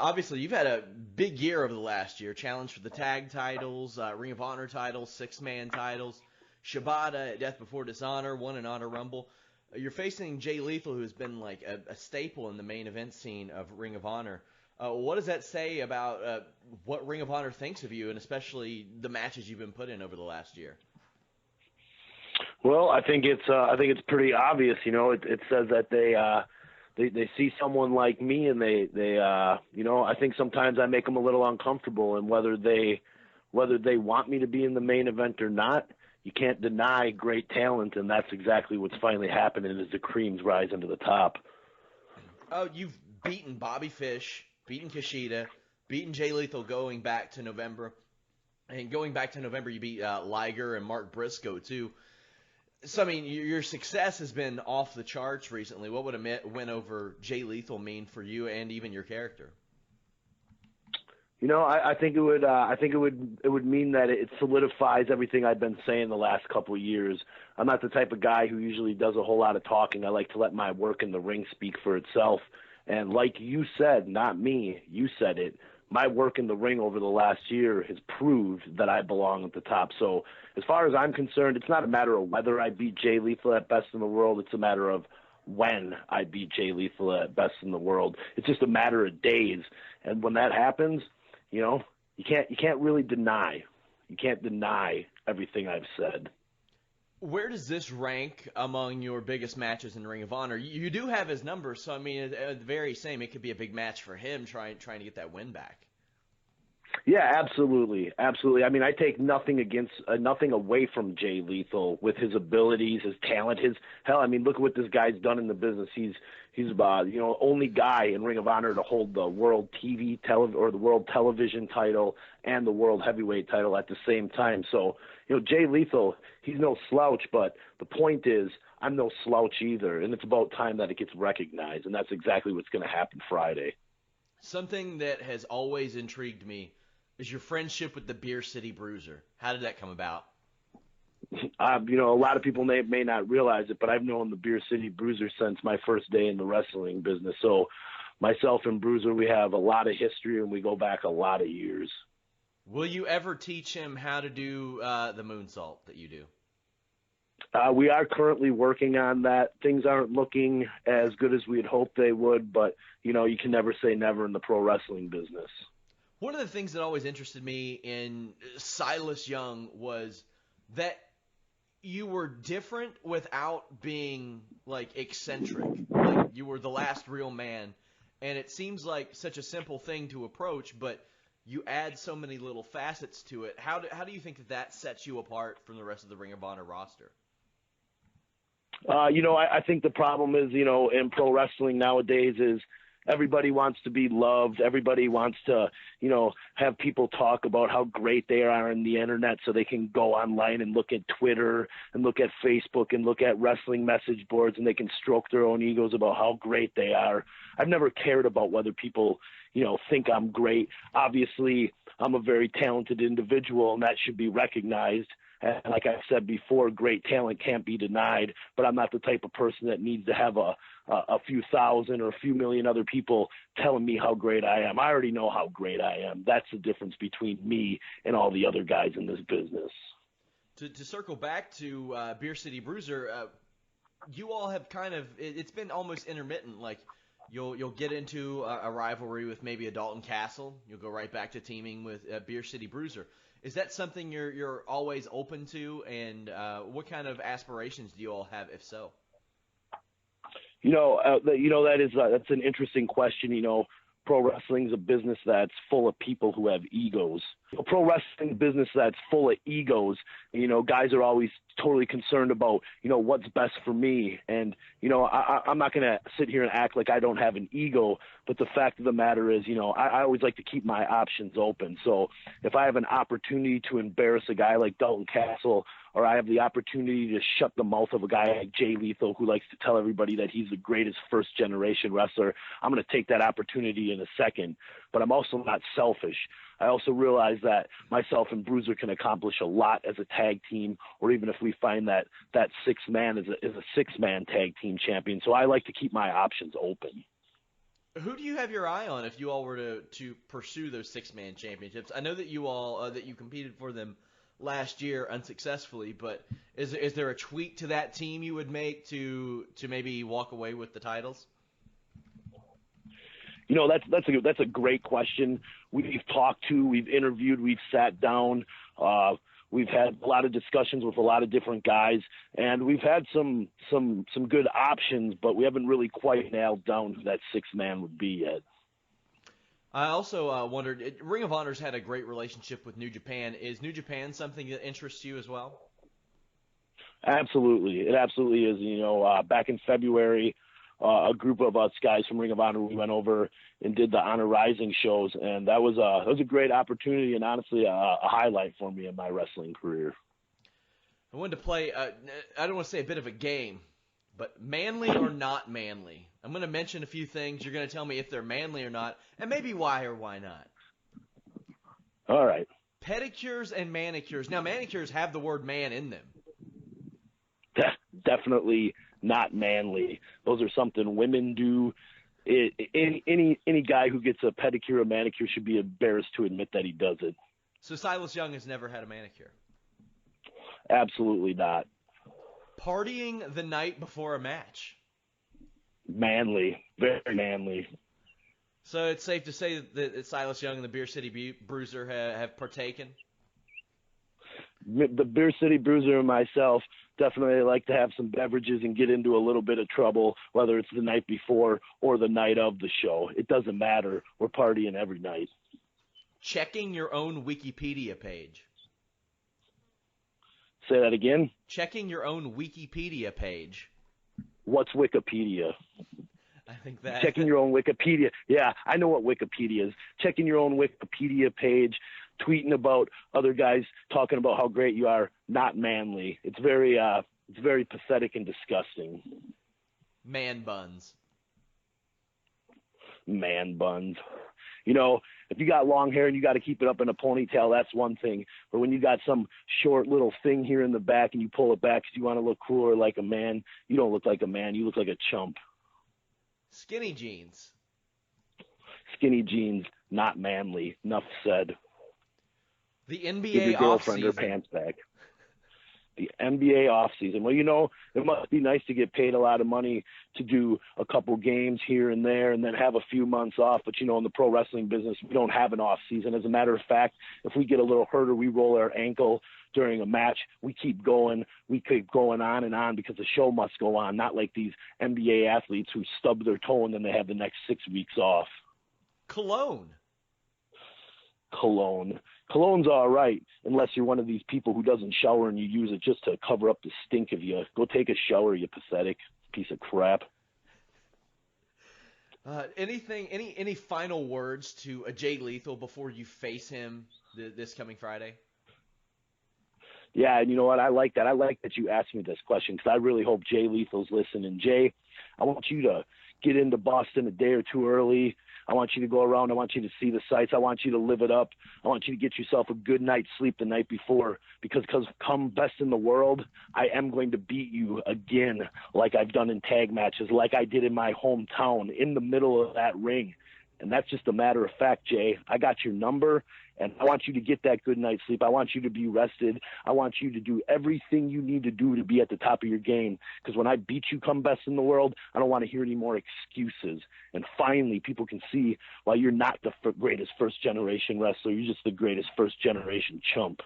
Obviously, you've had a big year over the last year. Challenge for the tag titles, Ring of Honor titles, six-man titles, Shibata at Death Before Dishonor, won an Honor Rumble. You're facing Jay Lethal, who's been like a staple in the main event scene of Ring of Honor. What does that say about what Ring of Honor thinks of you, and especially the matches you've been put in over the last year? Well, I think it's pretty obvious. It says that they see someone like me, and they I think sometimes I make them a little uncomfortable, and whether they want me to be in the main event or not, you can't deny great talent, and that's exactly what's finally happening as the creams rise into the top. Oh, you've beaten Bobby Fish, beaten Kushida, beaten Jay Lethal going back to November. And going back to November, you beat Liger and Mark Briscoe, too. So, I mean, your success has been off the charts recently. What would a win over Jay Lethal mean for you and even your character? I think it would mean that it solidifies everything I've been saying the last couple of years. I'm not the type of guy who usually does a whole lot of talking. I like to let my work in the ring speak for itself. And like you said, not me, you said it, my work in the ring over the last year has proved that I belong at the top. So as far as I'm concerned, it's not a matter of whether I beat Jay Lethal at Best in the World. It's a matter of when I beat Jay Lethal at Best in the World. It's just a matter of days. And when that happens, you can't really deny. You can't deny everything I've said. Where does this rank among your biggest matches in Ring of Honor? You do have his number, so I mean, at the very same, it could be a big match for him trying to get that win back. Yeah, absolutely, absolutely. I mean, I take nothing away from Jay Lethal with his abilities, his talent, I mean, look at what this guy's done in the business. He's only guy in Ring of Honor to hold the World the World Television title and the World Heavyweight title at the same time. So, Jay Lethal, he's no slouch, but the point is, I'm no slouch either, and it's about time that it gets recognized, and that's exactly what's going to happen Friday. Something that has always intrigued me is your friendship with the Beer City Bruiser. How did that come about? A lot of people may not realize it, but I've known the Beer City Bruiser since my first day in the wrestling business. So myself and Bruiser, we have a lot of history, and we go back a lot of years. Will you ever teach him how to do the moonsault that you do? We are currently working on that. Things aren't looking as good as we had hoped they would, but, you can never say never in the pro wrestling business. One of the things that always interested me in Silas Young was that you were different without being, like, eccentric. Like, you were the last real man, and it seems like such a simple thing to approach, but you add so many little facets to it. How do you think that sets you apart from the rest of the Ring of Honor roster? I think the problem is, in pro wrestling nowadays is everybody wants to be loved. Everybody wants to, have people talk about how great they are on the internet so they can go online and look at Twitter and look at Facebook and look at wrestling message boards, and they can stroke their own egos about how great they are. I've never cared about whether people, think I'm great. Obviously, I'm a very talented individual, and that should be recognized. And like I said before, great talent can't be denied, but I'm not the type of person that needs to have a few thousand or a few million other people telling me how great I am. I already know how great I am. That's the difference between me and all the other guys in this business. To circle back to Beer City Bruiser, you all have it's been almost intermittent. Like, you'll get into a rivalry with maybe a Dalton Castle. You'll go right back to teaming with Beer City Bruiser. Is that something you're always open to, and what kind of aspirations do you all have, if so? That's an interesting question. Pro wrestling is a business that's full of people who have egos. Pro wrestling business that's full of egos. Guys are always totally concerned about, what's best for me. And, I'm not going to sit here and act like I don't have an ego, but the fact of the matter is, I always like to keep my options open. So if I have an opportunity to embarrass a guy like Dalton Castle, or I have the opportunity to shut the mouth of a guy like Jay Lethal, who likes to tell everybody that he's the greatest first-generation wrestler, I'm going to take that opportunity in a second. But I'm also not selfish. I also realize that myself and Bruiser can accomplish a lot as a tag team, or even if we find that sixth man is a six-man tag team champion. So I like to keep my options open. Who do you have your eye on if you all were to pursue those six-man championships? I know that you all that you competed for them last year unsuccessfully, but is there a tweak to that team you would make to maybe walk away with the titles? That's a great question. We've talked to, we've interviewed, we've sat down. We've had a lot of discussions with a lot of different guys, and we've had some good options, but we haven't really quite nailed down who that sixth man would be yet. I also wondered, Ring of Honor's had a great relationship with New Japan. Is New Japan something that interests you as well? Absolutely. It absolutely is. Back in February, a group of us guys from Ring of Honor, we went over and did the Honor Rising shows, and that was a great opportunity and honestly a highlight for me in my wrestling career. I wanted to play, I don't want to say a bit of a game, but manly or not manly. I'm going to mention a few things. You're going to tell me if they're manly or not, and maybe why or why not. All right. Pedicures and manicures. Now, manicures have the word man in them. Definitely not manly. Those are something women do. Any guy who gets a pedicure or manicure should be embarrassed to admit that he does it. So Silas Young has never had a manicure? Absolutely not. Partying the night before a match? Manly. Very manly. So it's safe to say that Silas Young and the Beer City Bruiser have partaken? The Beer City Bruiser and myself definitely like to have some beverages and get into a little bit of trouble, whether it's the night before or the night of the show. It doesn't matter. We're partying every night. Checking your own Wikipedia page. Say that again? Checking your own Wikipedia page. What's Wikipedia? I think that. Checking your own Wikipedia. Yeah, I know what Wikipedia is. Checking your own Wikipedia page, tweeting about other guys talking about how great you are, not manly. It's very pathetic and disgusting. Man buns. Man buns. If you got long hair and you got to keep it up in a ponytail, that's one thing. But when you got some short little thing here in the back and you pull it back because you want to look cooler like a man, you don't look like a man. You look like a chump. Skinny jeans. Skinny jeans, not manly. Enough said. The NBA Give your girlfriend her offseason. pants back. The NBA offseason. Well, it must be nice to get paid a lot of money to do a couple games here and there and then have a few months off. But, in the pro wrestling business, we don't have an off season. As a matter of fact, if we get a little hurt or we roll our ankle during a match, we keep going. We keep going on and on because the show must go on, not like these NBA athletes who stub their toe and then they have the next 6 weeks off. Cologne. Cologne's all right, unless you're one of these people who doesn't shower and you use it just to cover up the stink of you. Go take a shower, you pathetic piece of crap. Any final words to Jay Lethal before you face him this coming Friday? Yeah, and you know what? I like that. I like that you asked me this question because I really hope Jay Lethal's listening. Jay, I want you to get into Boston a day or two early. I want you to go around. I want you to see the sights. I want you to live it up. I want you to get yourself a good night's sleep the night before because come best in the world, I am going to beat you again like I've done in tag matches, like I did in my hometown in the middle of that ring. And that's just a matter of fact, Jay. I got your number, and I want you to get that good night's sleep. I want you to be rested. I want you to do everything you need to do to be at the top of your game. Because when I beat you come best in the world, I don't want to hear any more excuses. And finally, people can see why you're not the greatest first-generation wrestler. You're just the greatest first-generation chump.